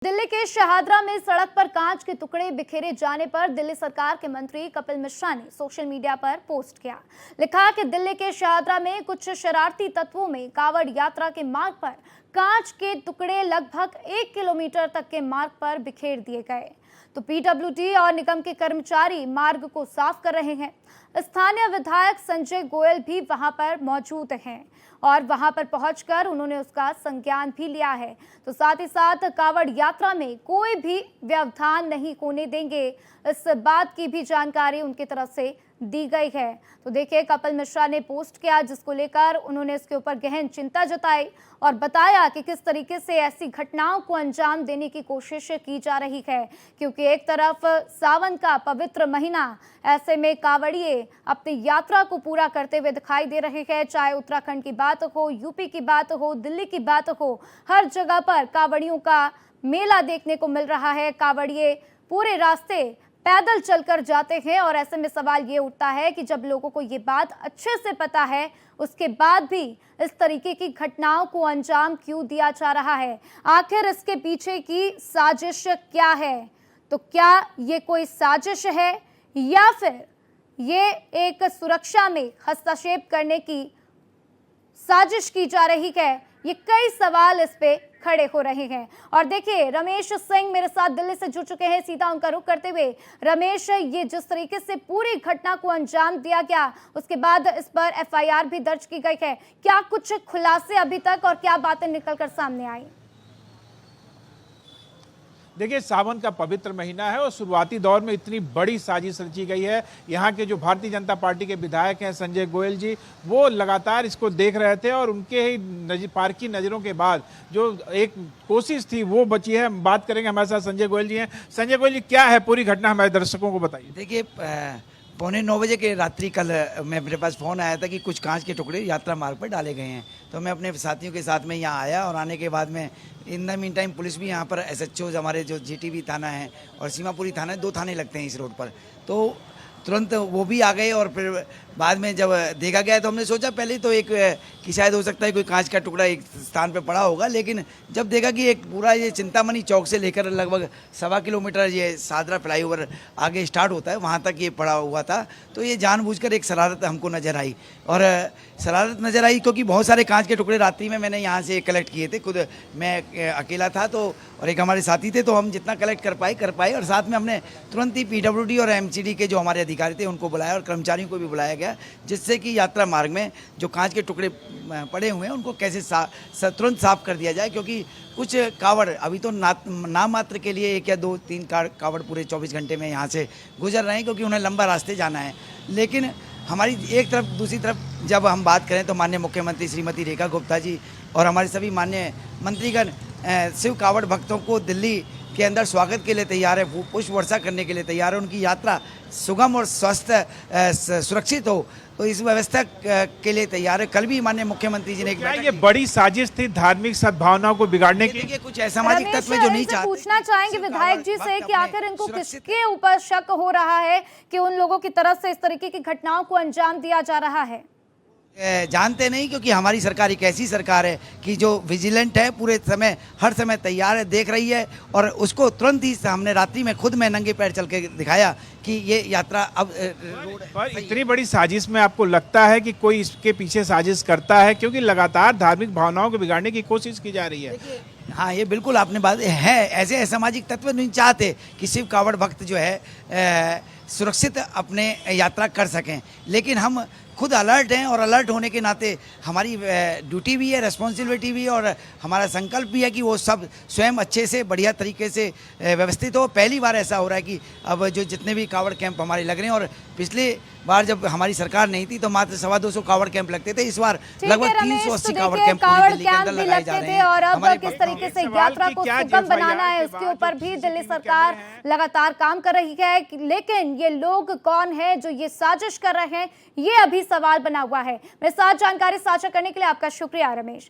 दिल्ली के शहादरा में सड़क पर कांच के टुकड़े बिखेरे जाने पर दिल्ली सरकार के मंत्री कपिल मिश्रा ने सोशल मीडिया पर पोस्ट किया। लिखा कि दिल्ली के शहादरा में कुछ शरारती तत्वों में कांवड़ यात्रा के मार्ग पर कांच के टुकड़े लगभग 1 किलोमीटर तक के मार्ग पर बिखेर दिए गए, तो पीडब्ल्यूडी और निगम के कर्मचारी मार्ग को साफ कर रहे हैं। स्थानीय विधायक संजय गोयल भी वहां पर मौजूद हैं और वहां पर पहुंचकर उन्होंने उसका संज्ञान भी लिया है। तो साथ ही साथ कांवड़ यात्रा में कोई भी व्यवधान नहीं होने देंगे, इस बात की भी जानकारी उनकी तरफ से दी गई है। तो देखिए, कपिल मिश्रा ने पोस्ट किया जिसको लेकर उन्होंने इसके ऊपर गहन चिंता जताई और बताया कि किस तरीके से ऐसी घटनाओं को अंजाम देने की कोशिश की जा रही है, क्योंकि एक तरफ सावन का पवित्र महीना, ऐसे में कांवड़िए अपनी यात्रा को पूरा करते हुए दिखाई दे रहे हैं। चाहे उत्तराखंड की बात हो, यूपी की बात हो, दिल्ली की बात हो, हर जगह पर कांवड़ियों का मेला देखने को मिल रहा है। कांवड़िए पूरे रास्ते पैदल चलकर जाते हैं और ऐसे में सवाल ये उठता है कि जब लोगों को ये बात अच्छे से पता है, उसके बाद भी इस तरीके की घटनाओं को अंजाम क्यों दिया जा रहा है? आखिर इसके पीछे की साजिश क्या है? तो क्या ये कोई साजिश है या फिर ये एक सुरक्षा में हस्तक्षेप करने की साजिश की जा रही है? ये कई सवाल इस पे खड़े हो रहे हैं। और देखिए, रमेश सिंह मेरे साथ दिल्ली से जुड़ चुके हैं। सीधा उनका रुख करते हुए, रमेश, ये जिस तरीके से पूरी घटना को अंजाम दिया गया, उसके बाद इस पर एफआईआर भी दर्ज की गई है, क्या कुछ खुलासे अभी तक और क्या बातें निकलकर सामने आई? देखिए, सावन का पवित्र महीना है और शुरुआती दौर में इतनी बड़ी साजिश रची गई है। यहाँ के जो भारतीय जनता पार्टी के विधायक हैं संजय गोयल जी, वो लगातार इसको देख रहे थे और उनके ही पार की नज़रों के बाद जो एक कोशिश थी वो बची है। हम बात करेंगे, हमारे साथ संजय गोयल जी हैं। संजय गोयल जी, क्या है पूरी घटना, हमारे दर्शकों को बताइए। देखिए, 9:15 के रात्रि कल मेरे पास फ़ोन आया था कि कुछ कांच के टुकड़े यात्रा मार्ग पर डाले गए हैं, तो मैं अपने साथियों के साथ में यहाँ आया और आने के बाद में in the mean time police भी यहाँ पर एसएचओ हमारे जो जीटीबी थाना है और सीमापुरी थाना है, 2 थाने लगते हैं इस रोड पर, तो तुरंत वो भी आ गए। और फिर बाद में जब देखा गया तो हमने सोचा पहले तो एक कि शायद हो सकता है कोई कांच का टुकड़ा एक स्थान पे पड़ा होगा, लेकिन जब देखा कि एक पूरा ये चिंतामणि चौक से लेकर लगभग 1.25 किलोमीटर ये शाहदरा फ्लाईओवर आगे स्टार्ट होता है, वहाँ तक ये पड़ा हुआ था। तो ये जानबूझकर एक शरारत हमको नज़र आई और शरारत नज़र आई क्योंकि बहुत सारे कांच के टुकड़े रात्रि में मैंने यहाँ से कलेक्ट किए थे। खुद मैं अकेला था तो और एक हमारे साथी थे, तो हम जितना कलेक्ट कर पाए और साथ में हमने तुरंत ही पीडब्ल्यूडी और एमसीडी के जो हमारे अधिकारी थे उनको बुलाया और कर्मचारियों को भी बुलाया गया, जिससे कि यात्रा मार्ग में जो कांच के टुकड़े पड़े हुए हैं उनको कैसे तुरंत साफ कर दिया जाए, क्योंकि कुछ कावड़ अभी तो नाम मात्र के लिए 1 या 2-3 कावड़ पूरे 24 घंटे में यहाँ से गुजर रहे हैं, क्योंकि उन्हें लंबा रास्ते जाना है। लेकिन हमारी एक तरफ, दूसरी तरफ जब हम बात करें तो माननीय मुख्यमंत्री श्रीमती रेखा गुप्ता जी और हमारे सभी माननीय मंत्रीगण शिव कावड़ भक्तों को दिल्ली के अंदर स्वागत के लिए तैयार है, पुष्प वर्षा करने के लिए तैयार है, उनकी यात्रा सुगम और स्वस्थ सुरक्षित हो, तो इस व्यवस्था के लिए तैयार है। कल भी माननीय मुख्यमंत्री जी ने ये बड़ी साजिश थी धार्मिक सद्भावनाओं को बिगाड़ने की। देखिए, कुछ असामाजिक तत्व जो नहीं चाहते। पूछना चाहेंगे विधायक जी से कि आखिर इनको किसके ऊपर शक हो रहा है कि उन लोगों की तरफ से इस तरीके की घटनाओं को अंजाम दिया जा रहा है? जानते नहीं, क्योंकि हमारी सरकार एक ऐसी सरकार है कि जो विजिलेंट है, पूरे समय हर समय तैयार है, देख रही है और उसको तुरंत ही हमने रात्रि में खुद मैं नंगे पैर चल के दिखाया कि ये यात्रा अब पर इतनी बड़ी साजिश में आपको लगता है कि कोई इसके पीछे साजिश करता है, क्योंकि लगातार धार्मिक भावनाओं को बिगाड़ने की कोशिश की जा रही है? हाँ, ये बिल्कुल आपने बात है, ऐसे असामाजिक तत्व नहीं चाहते कि शिव कावड़ भक्त जो है सुरक्षित अपने यात्रा कर सकें, लेकिन हम खुद अलर्ट हैं और अलर्ट होने के नाते हमारी ड्यूटी भी है, रिस्पॉन्सिबिलिटी भी है और हमारा संकल्प भी है कि वो सब स्वयं अच्छे से बढ़िया तरीके से व्यवस्थित हो। पहली बार ऐसा हो रहा है कि अब जो जितने भी कावड़ कैंप हमारे लग रहे हैं, और पिछले बार जब हमारी सरकार नहीं थी तो मात्र 250 कावड़ कैंप लगते थे, इस बार लगभग 380 कावड़ कैंप पूरी दिल्ली के अंदर लगाए जा रहे हैं। और अब किस तरीके से यात्रा को सुगम बनाना है, उसके ऊपर भी दिल्ली सरकार लगातार काम कर रही है, लेकिन ये लोग कौन है जो ये साजिश कर रहे हैं, ये अभी सवाल बना हुआ है। मेरे साथ जानकारी साझा करने के लिए आपका शुक्रिया रमेश।